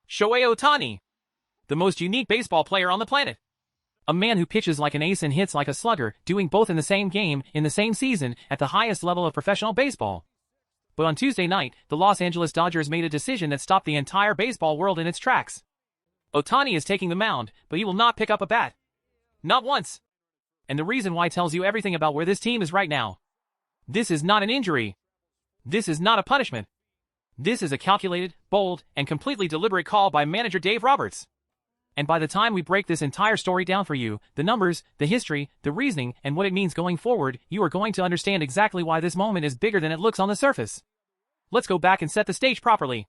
Shohei Ohtani, the most unique baseball player on the planet. A man who pitches like an ace and hits like a slugger, doing both in the same game, in the same season, at the highest level of professional baseball. But on Tuesday night, the Los Angeles Dodgers made a decision that stopped the entire baseball world in its tracks. Ohtani is taking the mound, but he will not pick up a bat. Not once. And the reason why tells you everything about where this team is right now. This is not an injury. This is not a punishment. This is a calculated, bold, and completely deliberate call by manager Dave Roberts. And by the time we break this entire story down for you, the numbers, the history, the reasoning, and what it means going forward, you are going to understand exactly why this moment is bigger than it looks on the surface. Let's go back and set the stage properly.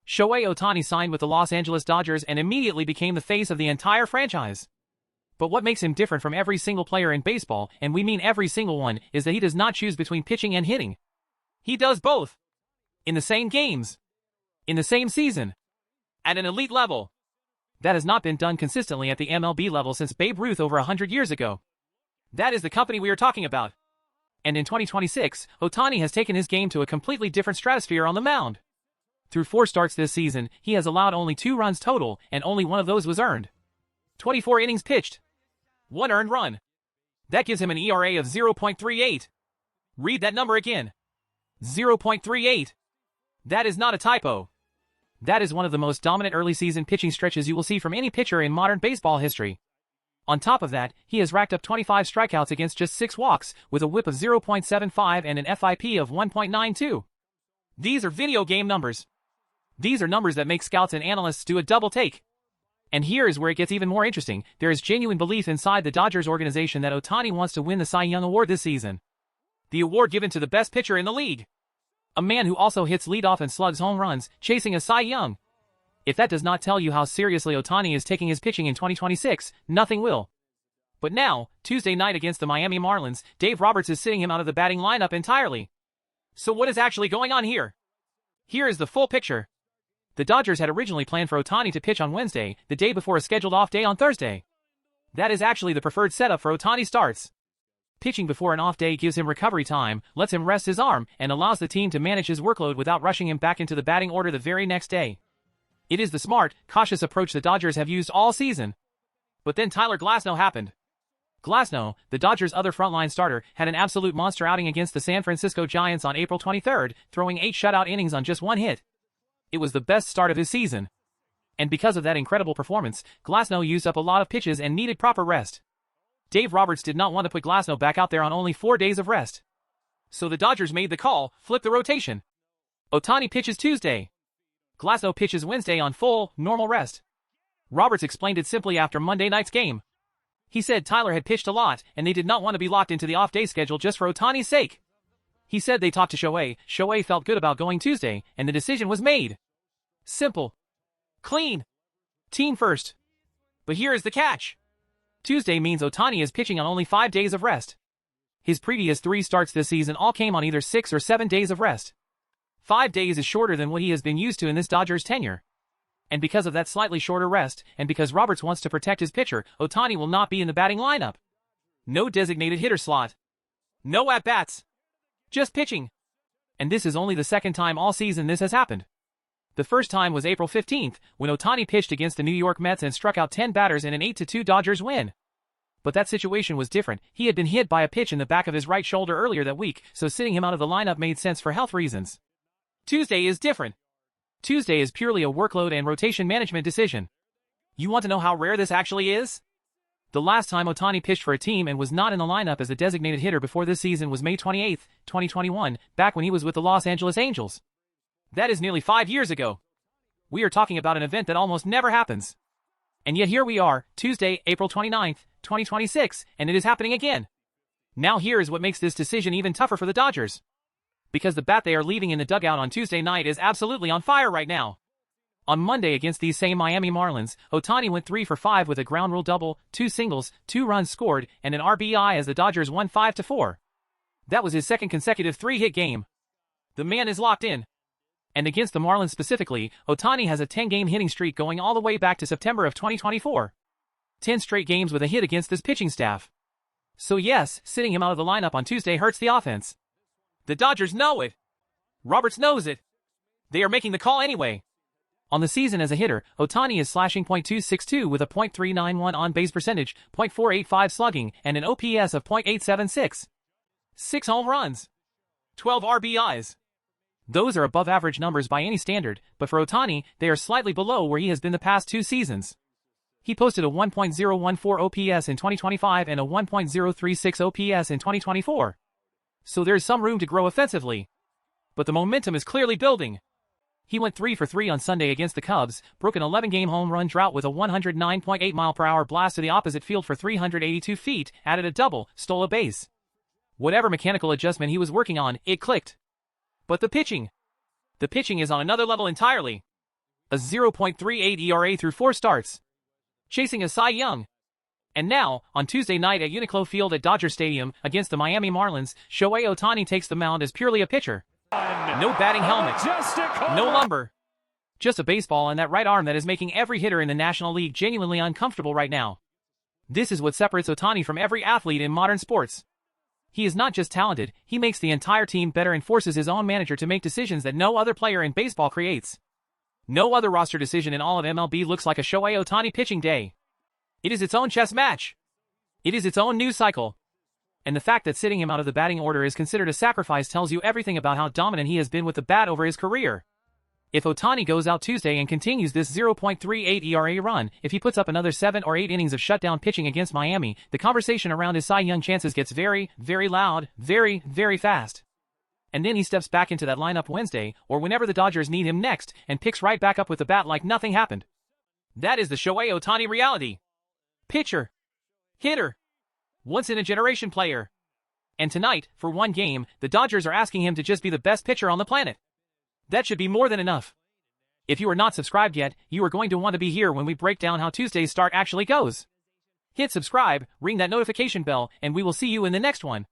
Shohei Ohtani signed with the Los Angeles Dodgers and immediately became the face of the entire franchise. But what makes him different from every single player in baseball, and we mean every single one, is that he does not choose between pitching and hitting. He does both. In the same games. In the same season. At an elite level. That has not been done consistently at the MLB level since Babe Ruth over 100 years ago. That is the company we are talking about. And in 2026, Ohtani has taken his game to a completely different stratosphere on the mound. Through 4 starts this season, he has allowed only 2 runs total, and only one of those was earned. 24 innings pitched. 1 earned run. That gives him an ERA of 0.38. Read that number again. 0.38. That is not a typo. That is one of the most dominant early season pitching stretches you will see from any pitcher in modern baseball history. On top of that, he has racked up 25 strikeouts against just 6 walks, with a whip of 0.75 and an FIP of 1.92. These are video game numbers. These are numbers that make scouts and analysts do a double take. And here is where it gets even more interesting. There is genuine belief inside the Dodgers organization that Ohtani wants to win the Cy Young Award this season. The award given to the best pitcher in the league. A man who also hits leadoff and slugs home runs, chasing a Cy Young. If that does not tell you how seriously Ohtani is taking his pitching in 2026, nothing will. But now, Tuesday night against the Miami Marlins, Dave Roberts is sitting him out of the batting lineup entirely. So what is actually going on here? Here is the full picture. The Dodgers had originally planned for Ohtani to pitch on Wednesday, the day before a scheduled off day on Thursday. That is actually the preferred setup for Ohtani starts. Pitching before an off day gives him recovery time, lets him rest his arm, and allows the team to manage his workload without rushing him back into the batting order the very next day. It is the smart, cautious approach the Dodgers have used all season. But then Tyler Glasnow happened. Glasnow, the Dodgers' other frontline starter, had an absolute monster outing against the San Francisco Giants on April 23rd, throwing 8 shutout innings on just 1 hit. It was the best start of his season. And because of that incredible performance, Glasnow used up a lot of pitches and needed proper rest. Dave Roberts did not want to put Glasnow back out there on only 4 days of rest. So the Dodgers made the call, flip the rotation. Ohtani pitches Tuesday. Glasnow pitches Wednesday on full, normal rest. Roberts explained it simply after Monday night's game. He said Tyler had pitched a lot, and they did not want to be locked into the off-day schedule just for Ohtani's sake. He said they talked to Shohei, Shohei felt good about going Tuesday, and the decision was made. Simple. Clean. Team first. But here is the catch. Tuesday means Ohtani is pitching on only 5 days of rest. His previous 3 starts this season all came on either 6 or 7 days of rest. 5 days is shorter than what he has been used to in this Dodgers tenure. And because of that slightly shorter rest, and because Roberts wants to protect his pitcher, Ohtani will not be in the batting lineup. No designated hitter slot. No at-bats. Just pitching. And this is only the second time all season this has happened. The first time was April 15th, when Ohtani pitched against the New York Mets and struck out 10 batters in an 8-2 Dodgers win. But that situation was different. He had been hit by a pitch in the back of his right shoulder earlier that week, so sitting him out of the lineup made sense for health reasons. Tuesday is different. Tuesday is purely a workload and rotation management decision. You want to know how rare this actually is? The last time Ohtani pitched for a team and was not in the lineup as a designated hitter before this season was May 28, 2021, back when he was with the Los Angeles Angels. That is nearly 5 years ago. We are talking about an event that almost never happens. And yet here we are, Tuesday, April 29, 2026, and it is happening again. Now here is what makes this decision even tougher for the Dodgers. Because the bat they are leaving in the dugout on Tuesday night is absolutely on fire right now. On Monday against these same Miami Marlins, Ohtani went 3 for 5 with a ground rule double, 2 singles, 2 runs scored, and an RBI as the Dodgers won 5-4. That was his second consecutive 3-hit game. The man is locked in. And against the Marlins specifically, Ohtani has a 10-game hitting streak going all the way back to September of 2024. 10 straight games with a hit against this pitching staff. So yes, sitting him out of the lineup on Tuesday hurts the offense. The Dodgers know it. Roberts knows it. They are making the call anyway. On the season as a hitter, Ohtani is slashing .262 with a .391 on-base percentage, .485 slugging, and an OPS of .876. 6 home runs. 12 RBIs. Those are above average numbers by any standard, but for Ohtani, they are slightly below where he has been the past 2 seasons. He posted a 1.014 OPS in 2025 and a 1.036 OPS in 2024. So there is some room to grow offensively. But the momentum is clearly building. He went 3 for 3 on Sunday against the Cubs, broke an 11-game home run drought with a 109.8 mile-per-hour blast to the opposite field for 382 feet, added a double, stole a base. Whatever mechanical adjustment he was working on, it clicked. But the pitching is on another level entirely. A 0.38 ERA through 4 starts. Chasing a Cy Young. And now, on Tuesday night at Uniqlo Field at Dodger Stadium, against the Miami Marlins, Shohei Ohtani takes the mound as purely a pitcher. No batting helmet. No lumber. Just a baseball and that right arm that is making every hitter in the National League genuinely uncomfortable right now. This is what separates Ohtani from every athlete in modern sports. He is not just talented, he makes the entire team better and forces his own manager to make decisions that no other player in baseball creates. No other roster decision in all of MLB looks like a Shohei Ohtani pitching day. It is its own chess match. It is its own news cycle. And the fact that sitting him out of the batting order is considered a sacrifice tells you everything about how dominant he has been with the bat over his career. If Ohtani goes out Tuesday and continues this 0.38 ERA run, if he puts up another 7 or 8 innings of shutdown pitching against Miami, the conversation around his Cy Young chances gets very, very loud, very, very fast. And then he steps back into that lineup Wednesday, or whenever the Dodgers need him next, and picks right back up with the bat like nothing happened. That is the Shohei Ohtani reality. Pitcher. Hitter. Once-in-a-generation player. And tonight, for one game, the Dodgers are asking him to just be the best pitcher on the planet. That should be more than enough. If you are not subscribed yet, you are going to want to be here when we break down how Tuesday's start actually goes. Hit subscribe, ring that notification bell, and we will see you in the next one.